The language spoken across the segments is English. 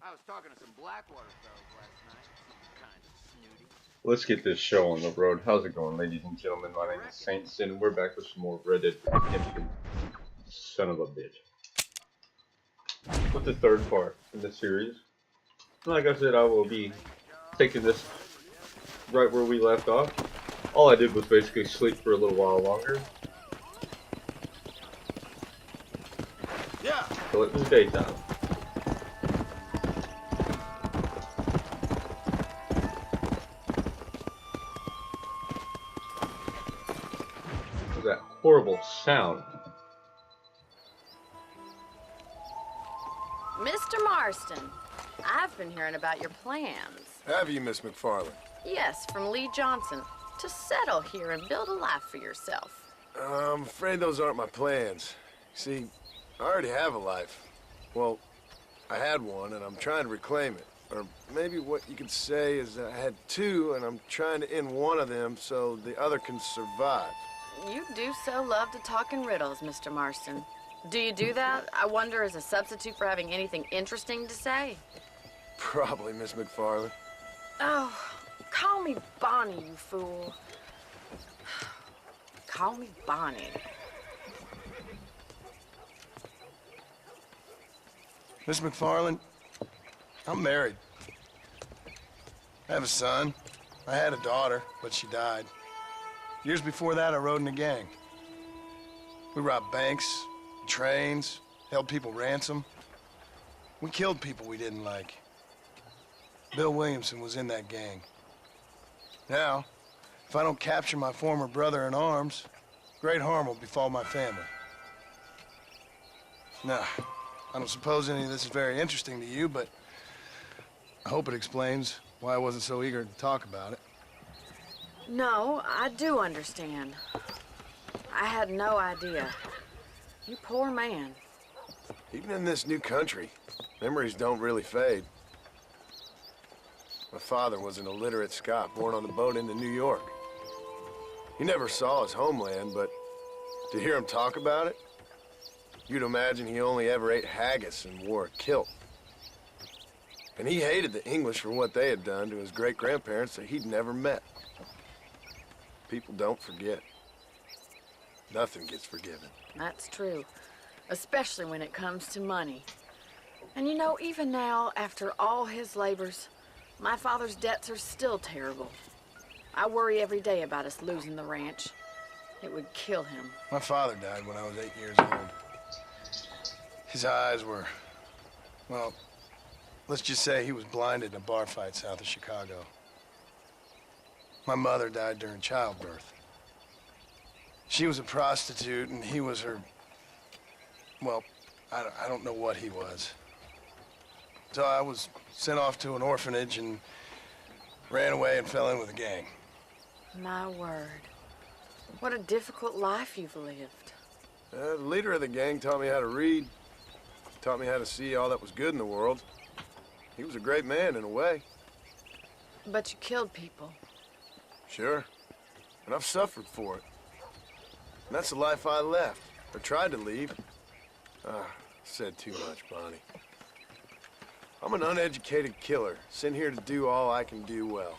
I was talking to some Blackwater fellas last night. Seemed kind of snooty. Let's get this show on the road. How's it going, ladies and gentlemen? My name is St.Sin. We're back with some more Red Dead Redemption. Son of a bitch. With the third part in the series. Like I said, I will be taking this right where we left off. All I did was basically sleep for a little while longer. Yeah. So it was daytime. That horrible sound. Mr. Marston, I've been hearing about your plans. Have you, Miss McFarland? Yes, from Lee Johnson, to settle here and build a life for yourself. I'm afraid those aren't my plans. See, I already have a life. Well, I had one, and I'm trying to reclaim it. Or maybe what you could say is that I had two, and I'm trying to end one of them so the other can survive. You do so love to talk in riddles, Mr. Marston. Do you do that, I wonder, as a substitute for having anything interesting to say? Probably, Miss McFarland. Oh, call me Bonnie, you fool. Call me Bonnie. Miss McFarland, I'm married. I have a son. I had a daughter, but she died. Years before that, I rode in a gang. We robbed banks, trains, held people ransom. We killed people we didn't like. Bill Williamson was in that gang. Now, if I don't capture my former brother in arms, great harm will befall my family. Now, I don't suppose any of this is very interesting to you, but I hope it explains why I wasn't so eager to talk about it. No, I do understand. I had no idea. You poor man. Even in this new country, memories don't really fade. My father was an illiterate Scot born on the boat into New York. He never saw his homeland, but to hear him talk about it, you'd imagine he only ever ate haggis and wore a kilt. And he hated the English for what they had done to his great-grandparents that he'd never met. People don't forget. Nothing gets forgiven. That's true, especially when it comes to money. And you know, even now, after all his labors, my father's debts are still terrible. I worry every day about us losing the ranch. It would kill him. My father died when I was 8 years old. His eyes were, well, let's just say he was blinded in a bar fight south of Chicago. My mother died during childbirth. She was a prostitute, and he was her, well, I don't know what he was. So I was sent off to an orphanage and ran away and fell in with a gang. My word. What a difficult life you've lived. The leader of the gang taught me how to read, taught me how to see all that was good in the world. He was a great man in a way. But you killed people. Sure. And I've suffered for it. And that's the life I left, or tried to leave. Said too much, Bonnie. I'm an uneducated killer, sent here to do all I can do well.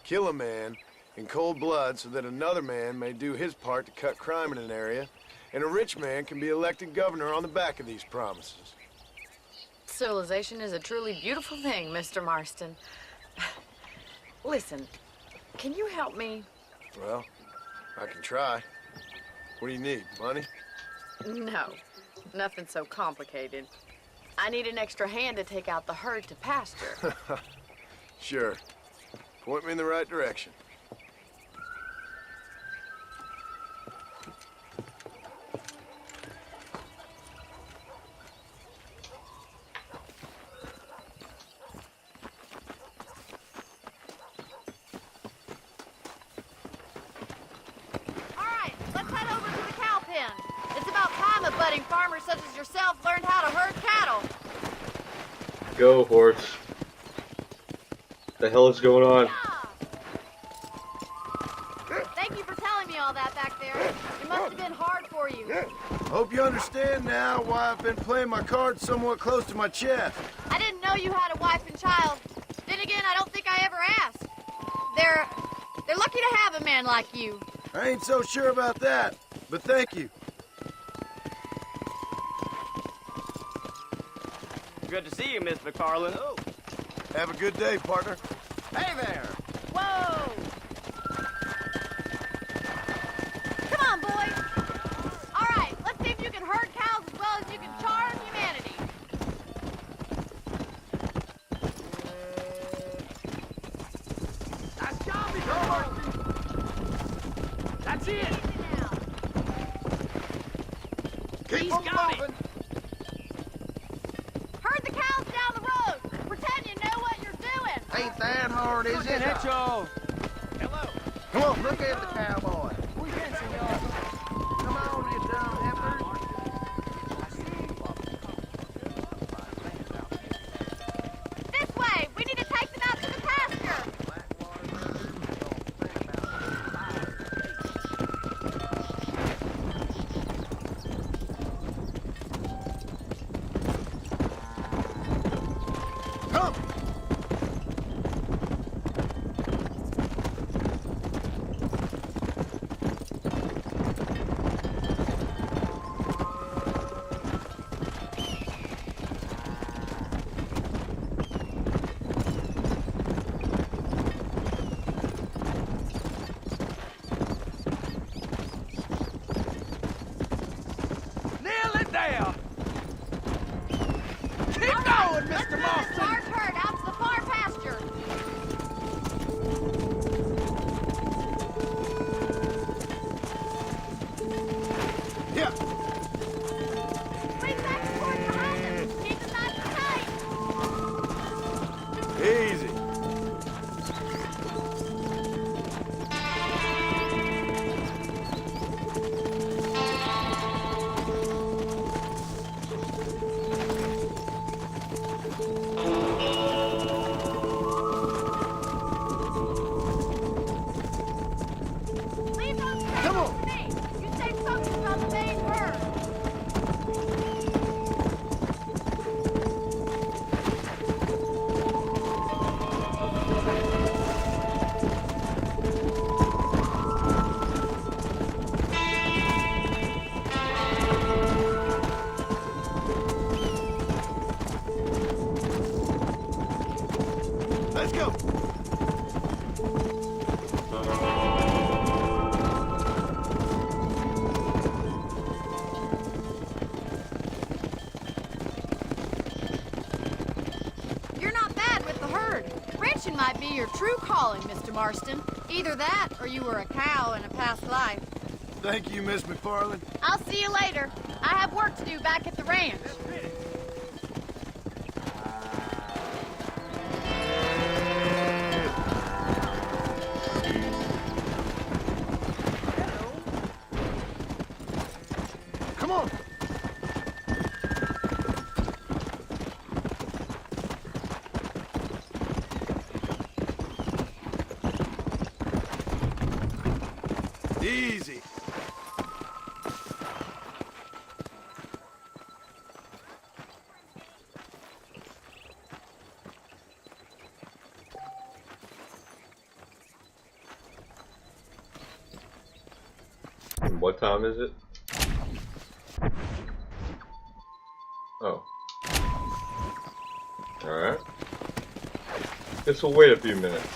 Kill a man in cold blood so that another man may do his part to cut crime in an area, and a rich man can be elected governor on the back of these promises. Civilization is a truly beautiful thing, Mr. Marston. Listen, can you help me? Well, I can try. What do you need, money? No, nothing so complicated. I need an extra hand to take out the herd to pasture. Sure. Point me in the right direction. Budding farmers such as yourself learned how to herd cattle. Go, horse. The hell is going on? Thank you for telling me all that back there. It must have been hard for you. Hope you understand now why I've been playing my cards somewhat close to my chest. I didn't know you had a wife and child. Then again, I don't think I ever asked. They're lucky to have a man like you. I ain't so sure about that, but thank you. Good to see you, Miss McFarland. Oh. Have a good day, partner. Hey there! Whoa! Come on, boys. All right, let's see if you can herd cows as well as you can charm humanity. Nice job, Miss Marston! That's it! Easy now. Keep on moving. Herd the cows down the road. Pretend you know what you're doing. Ain't that hard, is it? Hello. Come on. Look at the cowboy. Come on, you dumb heifer. This way. We need to take them out to the pasture. Come. Nail it down! Keep All right, going, let's Mr. move this Marston! large herd out to the far pasture. Yeah. Swing back and forth behind them. Keep them nice and tight. Easy. Leave those Come trails on. to me. You stay focused on the main herd. Let's go. You're not bad with the herd. Ranching might be your true calling, Mr. Marston. Either that, or you were a cow in a past life. Thank you, Miss McFarland. I'll see you later. I have work to do back at the ranch. Come on. Easy. And what time is it? Oh. Alright. Guess we'll wait a few minutes.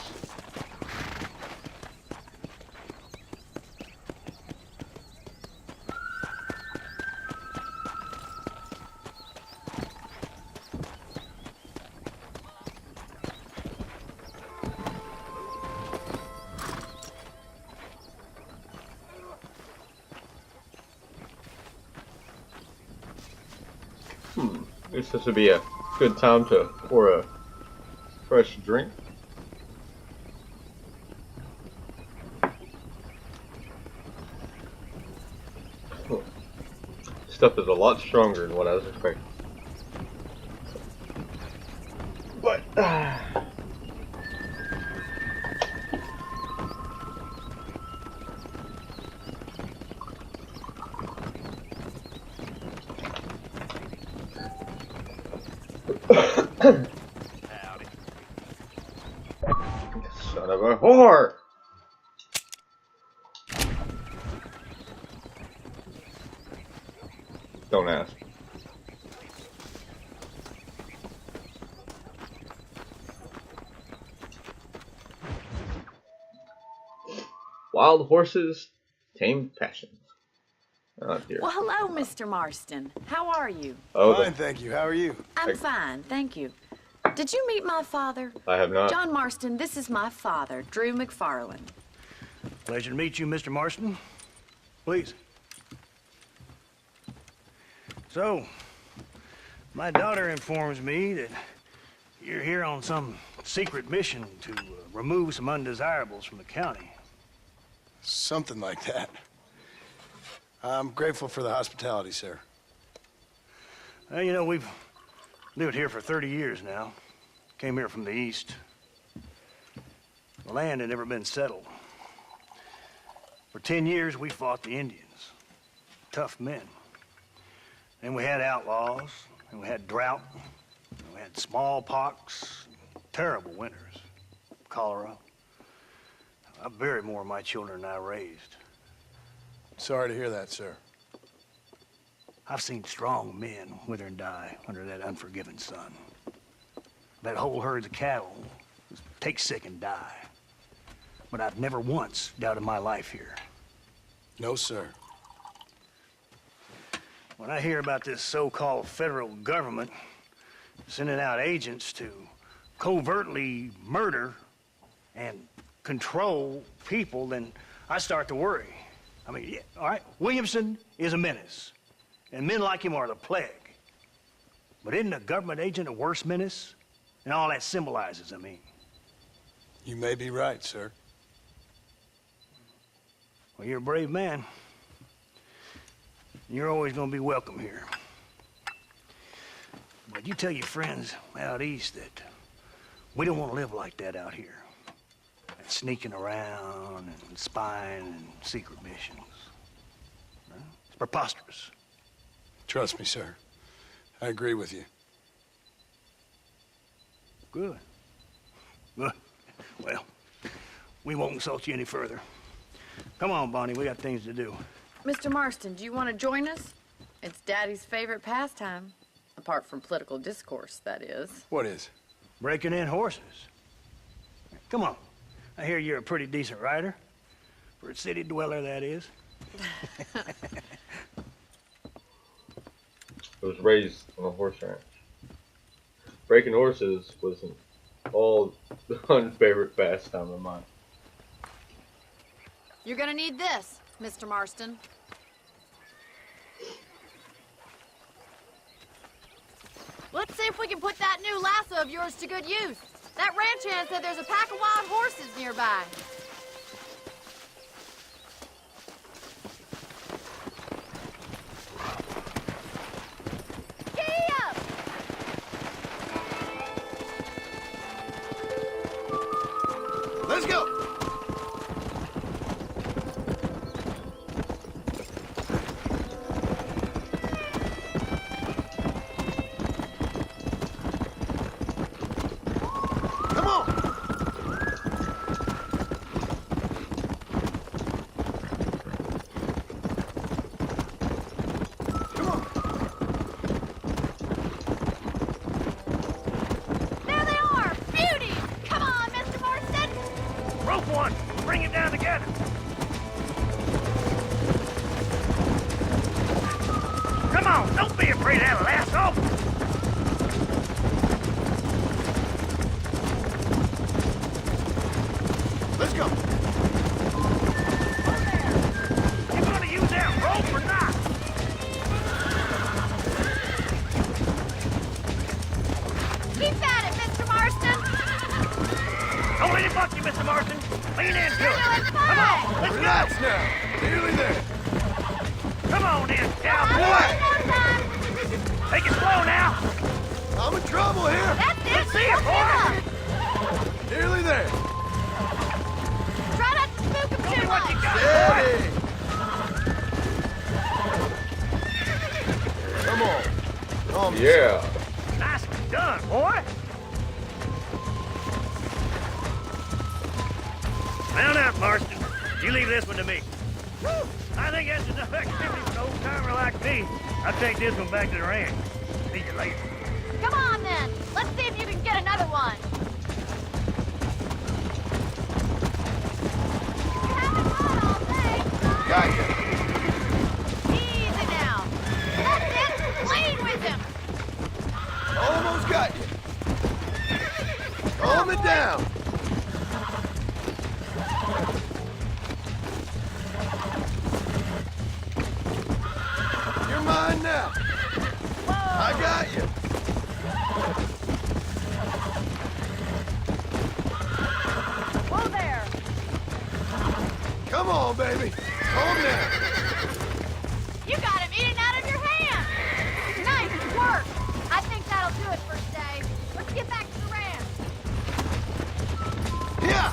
I guess this would be a good time to pour a fresh drink. Stuff is a lot stronger than what I was expecting. But Howdy. Son of a whore! Don't ask. Wild horses, tamed passions. Oh dear. Well, hello, Mr. Marston. How are you? Oh, Fine, thank you. How are you? I'm fine, thank you. Did you meet my father? I have not. John Marston, this is my father, Drew McFarland. Pleasure to meet you, Mr. Marston. Please. So, my daughter informs me that you're here on some secret mission to remove some undesirables from the county. Something like that. I'm grateful for the hospitality, sir. Well, you know, we've lived here for 30 years now. Came here from the east. The land had never been settled. For 10 years, we fought the Indians. Tough men. Then we had outlaws, and we had drought, and we had smallpox, terrible winters, cholera. I buried more of my children than I raised. Sorry to hear that, sir. I've seen strong men wither and die under that unforgiving sun. That whole herds of cattle take sick and die. But I've never once doubted my life here. No, sir. When I hear about this so-called federal government sending out agents to covertly murder and control people, then I start to worry. I mean, yeah, all right, Williamson is a menace, and men like him are the plague. But isn't a government agent a worse menace? And all that symbolizes, I mean. You may be right, sir. Well, you're a brave man. You're always gonna be welcome here. But you tell your friends out east that we don't want to live like that out here. That sneaking around and spying and secret missions. Huh? It's preposterous. Trust me, sir. I agree with you. Good. Good. Well, we won't insult you any further. Come on, Bonnie, we got things to do. Mr. Marston, do you want to join us? It's Daddy's favorite pastime. Apart from political discourse, that is. What is? Breaking in horses. Come on. I hear you're a pretty decent rider. For a city dweller, that is. I was raised on a horse ranch. Breaking horses was an all unfavorite pastime of mine. You're gonna need this, Mr. Marston. Let's see if we can put that new lasso of yours to good use. That ranch hand said there's a pack of wild horses nearby. Gee up! Let's go! Come on! Come on! There they are! Beauties! Come on, Mr. Marston! Rope one! Bring it down together! Come on! Don't be afraid of that lasso! Let's go! You gonna use that rope or not? Keep at it, Mr. Marston! Don't let it buck you, Mr. Marston. Lean into You're it. doing Come on, fine! let's Relax go. now! Nearly there! Come on in, Have cowboy. one more time! Take it slow now. I'm in trouble here! That's it! Let's see it, Don't boy. give up. Nearly there! Try not to spook him Show too me what you much! got, boy. Steady! Come on. Calm yourself. Yeah. Nice one. done, boy? Mount out, Marston. You leave this one to me. Whew. I think that's enough activity for an old-timer like me. I'll take this one back to the ranch. See you later. Come on, then. Let's see if you can get another one. You haven't fun all day. Got you. Easy now. That's it. Lean with him. Almost got you. Calm it down. You're mine now. I got you. Whoa there. Come on, baby. Calm down. You got him eating out of your hand. Nice work. I think that'll do it for today. Let's get back to the ranch. Yeah.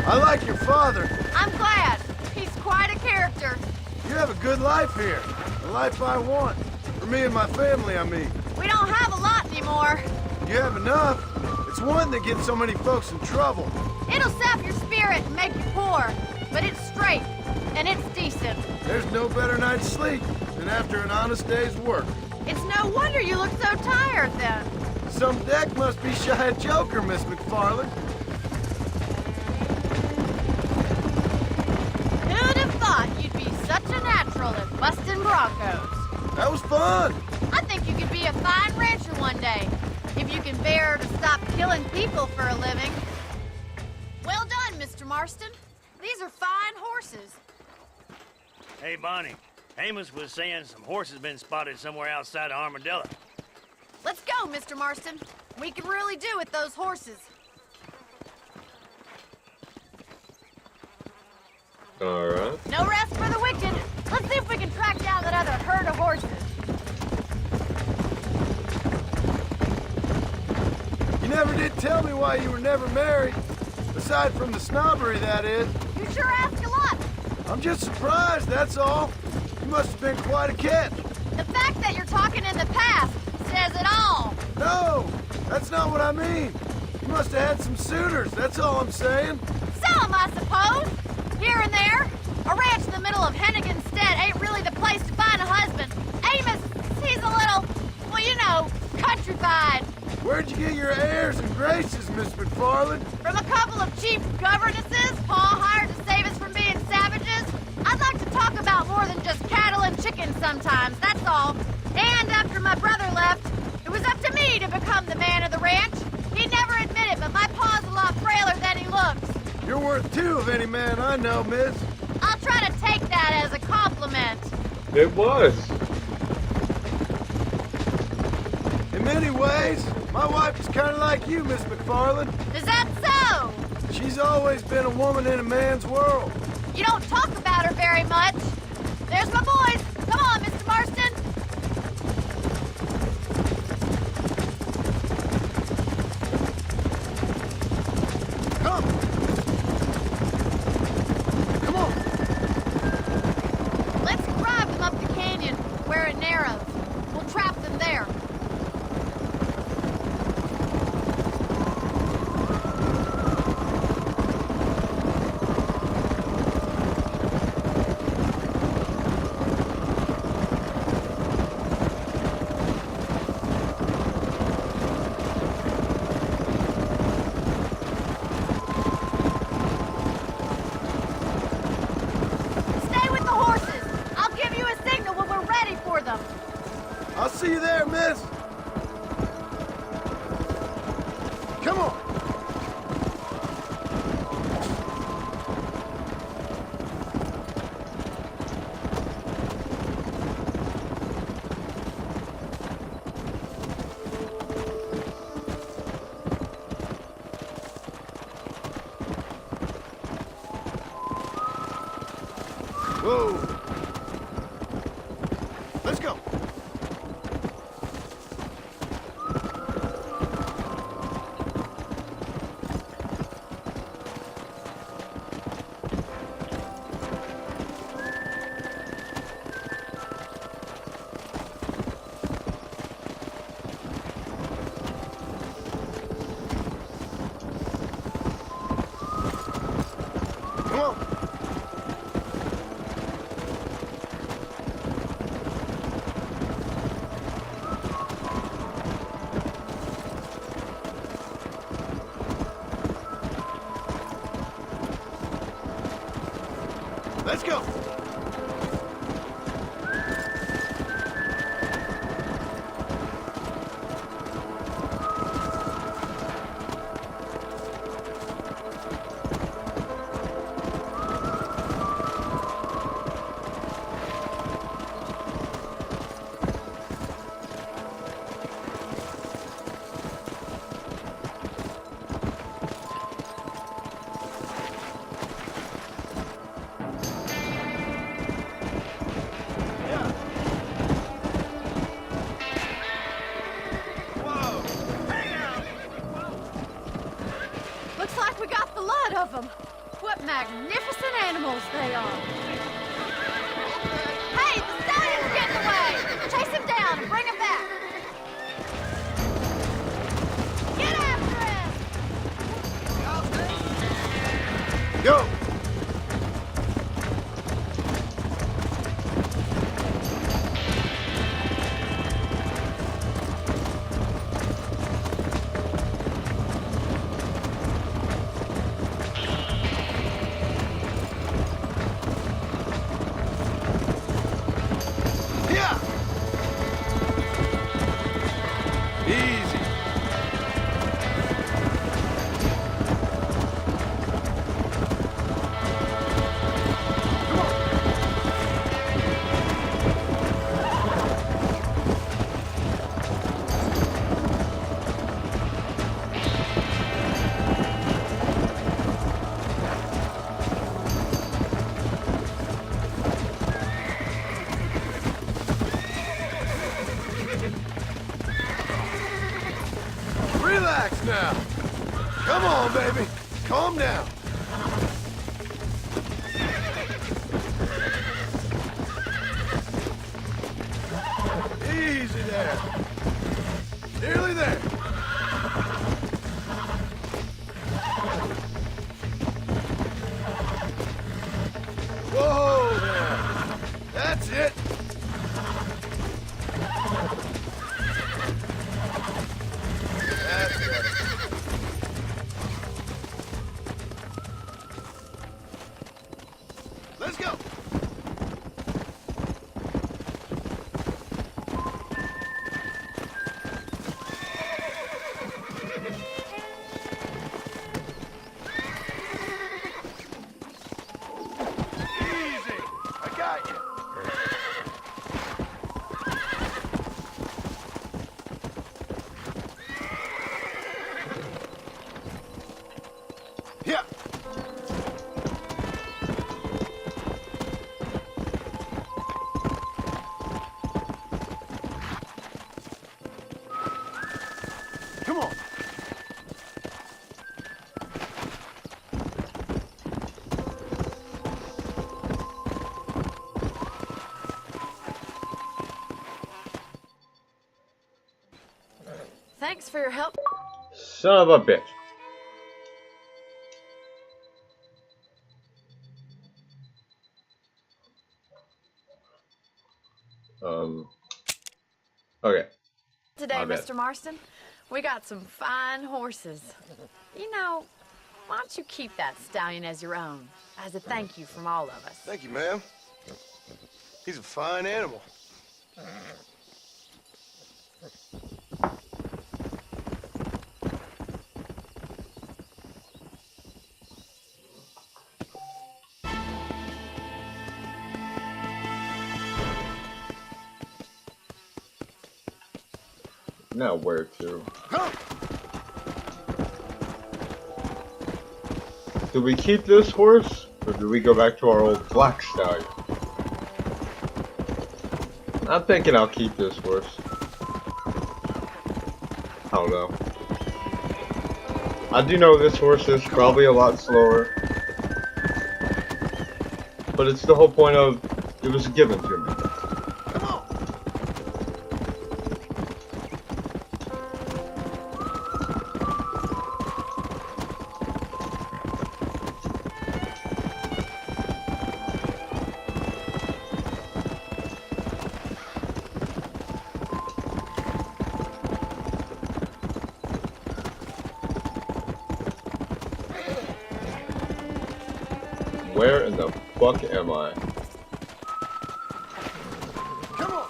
I like your father. I'm glad. He's quite a character. You have a good life here. The life I want. For me and my family, I mean. We don't have a lot anymore. You have enough. It's one that gets so many folks in trouble. It'll sap your spirit and make you poor. But it's straight. And it's decent. There's no better night's sleep than after an honest day's work. It's no wonder you look so tired then. Some deck must be shy of Joker, Miss McFarland. Who'd have thought you'd be such a natural at busting Broncos? That was fun. I think you could be a fine rancher one day, if you can bear to stop killing people for a living. Well done, Mr. Marston. These are fine horses. Hey, Bonnie. Amos was saying some horses been spotted somewhere outside of Armadillo. Let's go, Mr. Marston. We can really do with those horses. Alright. No rest for the wicked. Let's see if we can track down that other herd of horses. You never did tell me why you were never married. Aside from the snobbery, that is. You sure ask a lot. I'm just surprised, that's all. You must have been quite a catch. The fact that you're talking in the past says it all. No, that's not what I mean. You must have had some suitors, that's all I'm saying. Some, I suppose. Here and there. A ranch in the middle of Hennigan's Stead ain't really the place to find a husband. Amos, he's a little, well, you know, countrified. Where'd you get your airs and graces, Miss McFarland? From a couple of cheap governesses Pa hired to save us from being savages. I'd like to talk about more than just cattle and chickens sometimes, that's all. And after my brother left, it was up to me to become the man of the ranch. He never admitted, but my pa's a lot frailer than he looks. You're worth two of any man I know, miss. I'll try to take that as a compliment. It was. In many ways, my wife is kind of like you, Miss McFarland. Is that so? She's always been a woman in a man's world. You don't talk about her very much. There's my boys. Come on, Mr. Marston. Come. Come on. Let's drive them up the canyon where it narrows. We'll trap them there. Stay with the horses. I'll give you a signal when we're ready for them. I'll see you there, miss. Come on. Whoa. Let's go. Let's go! Looks like we got the lot of them. What magnificent animals they are. Hey, the stallion's getting away! Chase him down and bring him back! Get after him! Go! Yeah! Easy. Relax now. Come on, baby. Calm down. Easy there. Nearly there. Whoa there. That's it. That's better. Let's go. Easy. I got you. Yeah. Come on. Thanks for your help. Son of a bitch. Okay. Today, My bad. Mr. Marston, we got some fine horses. You know, why don't you keep that stallion as your own, as a thank you from all of us? Thank you, ma'am. He's a fine animal. Now where to? Go! Do we keep this horse, or do we go back to our old black stallion? I'm thinking I'll keep this horse. I don't know. I do know this horse is probably a lot slower. But it's the whole point of, it was given to me. Come on! Where in the fuck am I? Come on.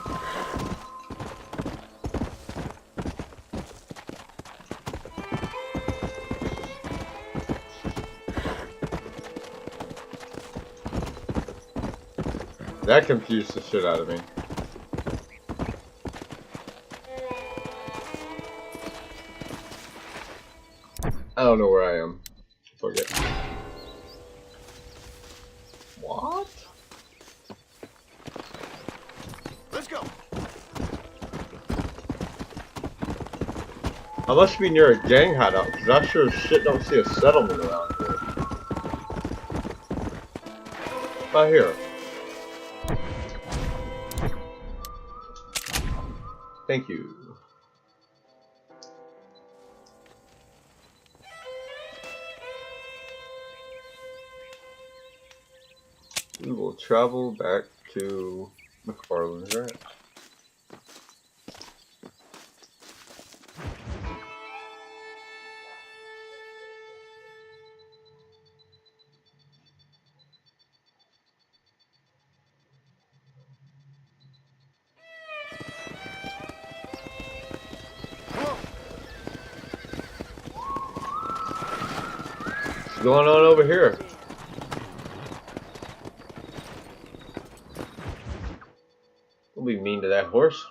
That confused the shit out of me. I don't know where I am. Forget. What? Let's go. I must be near a gang hideout, because I sure as shit don't see a settlement around here. Right here. Thank you. We will travel back to McFarland's Ranch. What's going on over here? Don't be mean to that horse.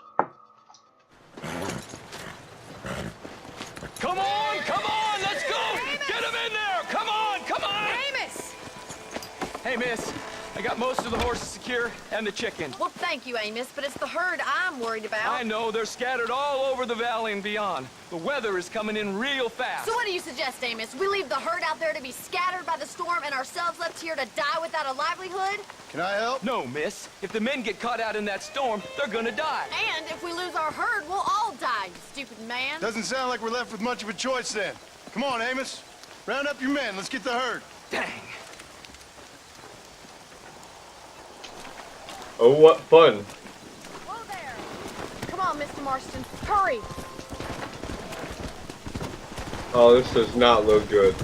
Come on, let's go! Get him in there! Come on! Amos! Hey, miss, I got most of the horses secure and the chicken. Well, thank you, Amos, but it's the herd I'm worried about. I know, they're scattered all over the valley and beyond. The weather is coming in real fast. So what do you suggest, Amos? We leave the herd out there to be scattered by the storm and ourselves left here to die without a livelihood? Can I help? No, miss. If the men get caught out in that storm, they're gonna die. And if we lose our herd, we'll all die, you stupid man. Doesn't sound like we're left with much of a choice then. Come on, Amos. Round up your men. Let's get the herd. Dang. Oh, what fun. Whoa there. Come on, Mr. Marston. Hurry. Oh, this does not look good.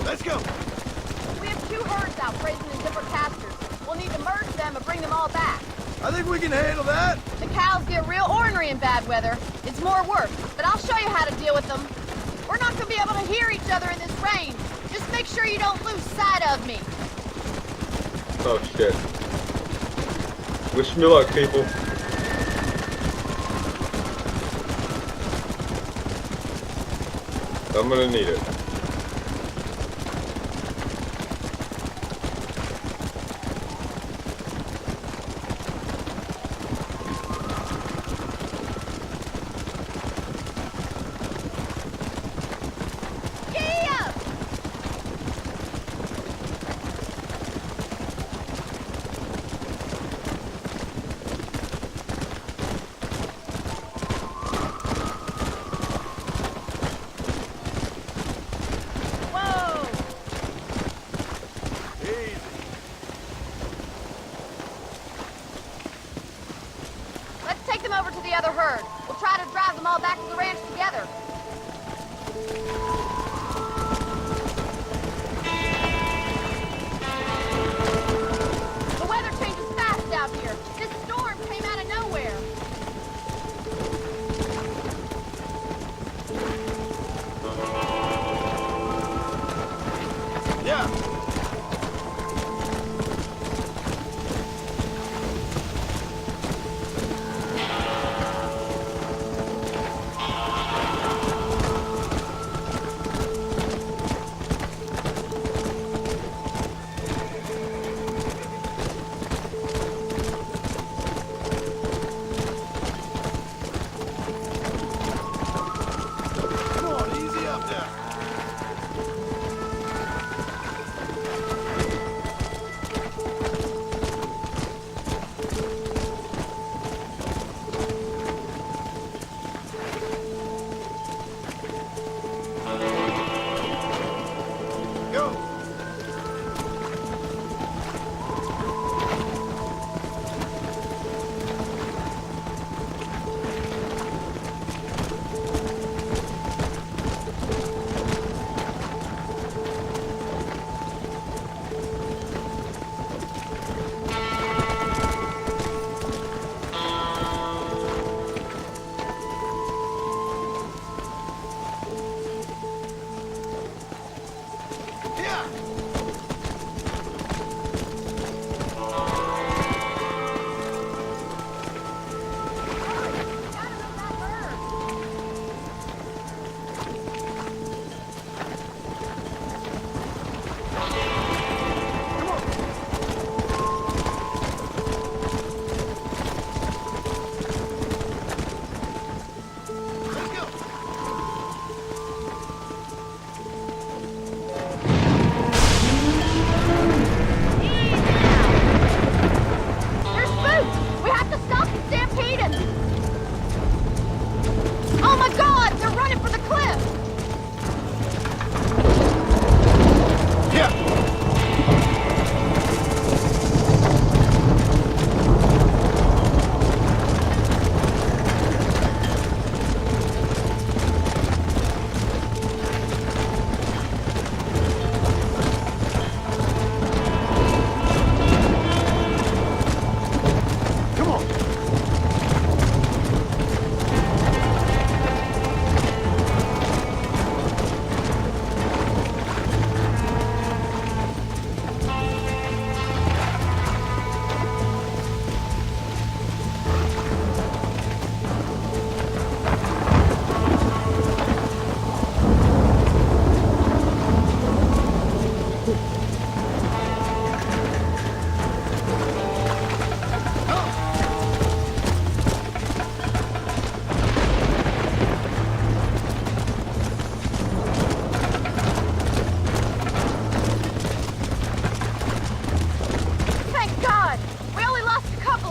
Let's go. We have 2 herds out grazing in different pastures. We'll need to merge them and bring them all back. I think we can handle that. The cows get real ornery in bad weather. It's more work, but I'll show you how to deal with them. We're not going to be able to hear each other in this rain. Just make sure you don't lose sight of me. Oh shit. Wish me luck, people. I'm gonna need it. Giddy up! Whoa! Easy. Let's take them over to the other herd. We'll try to drive them all back to the ranch together. The weather changes fast out here. This storm came out of nowhere. Yeah.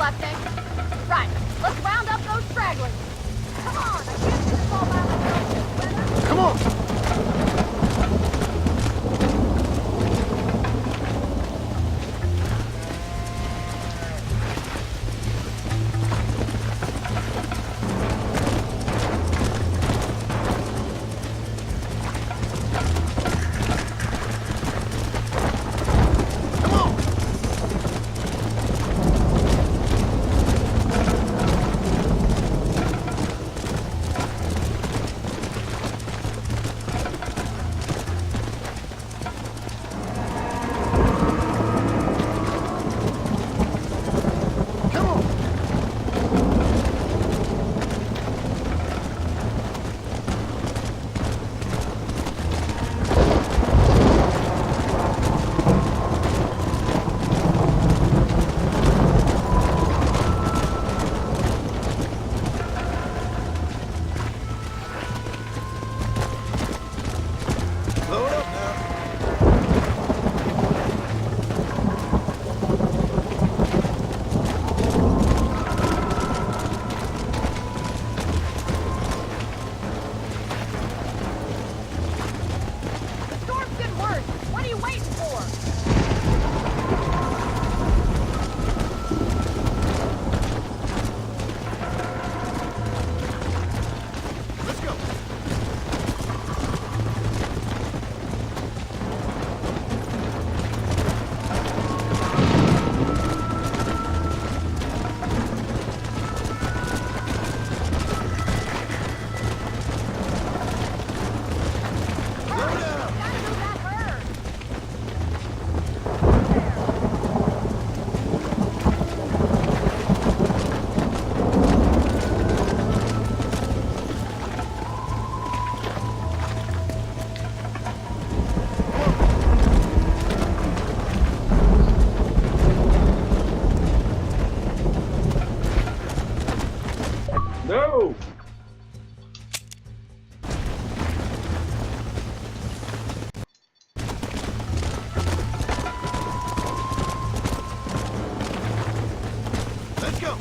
I think. Right, let's round up those stragglers. Come on, I can't do this all by myself. Come on! Load up now. The storm's getting worse. What are you waiting for? Let's go. Gotta move that herd. No! Let's go.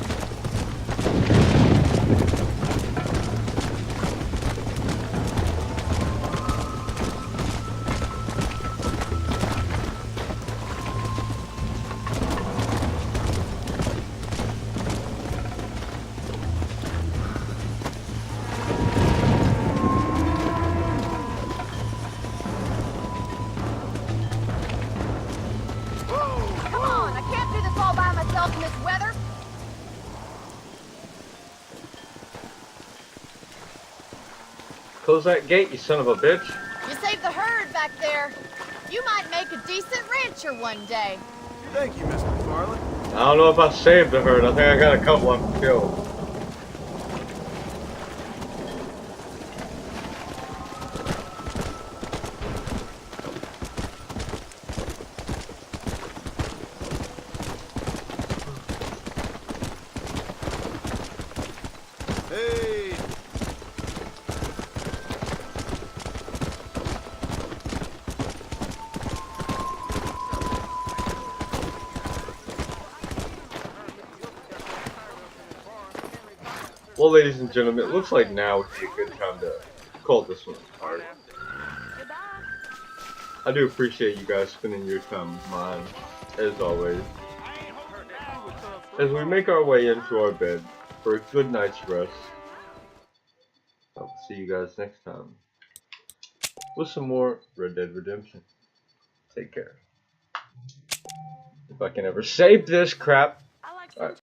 Come on, I can't do this all by myself in this weather. Close that gate, you son of a bitch. You saved the herd back there. You might make a decent rancher one day. Thank you, Miss McFarland. I don't know if I saved the herd. I think I got a couple of them killed. Hey. Well, ladies and gentlemen, it looks like now would be a good time to call this one a part. I do appreciate you guys spending your time with mine, as always. As we make our way into our bed for a good night's rest, I will see you guys next time with some more Red Dead Redemption. Take care. If I can ever save this crap. Alright.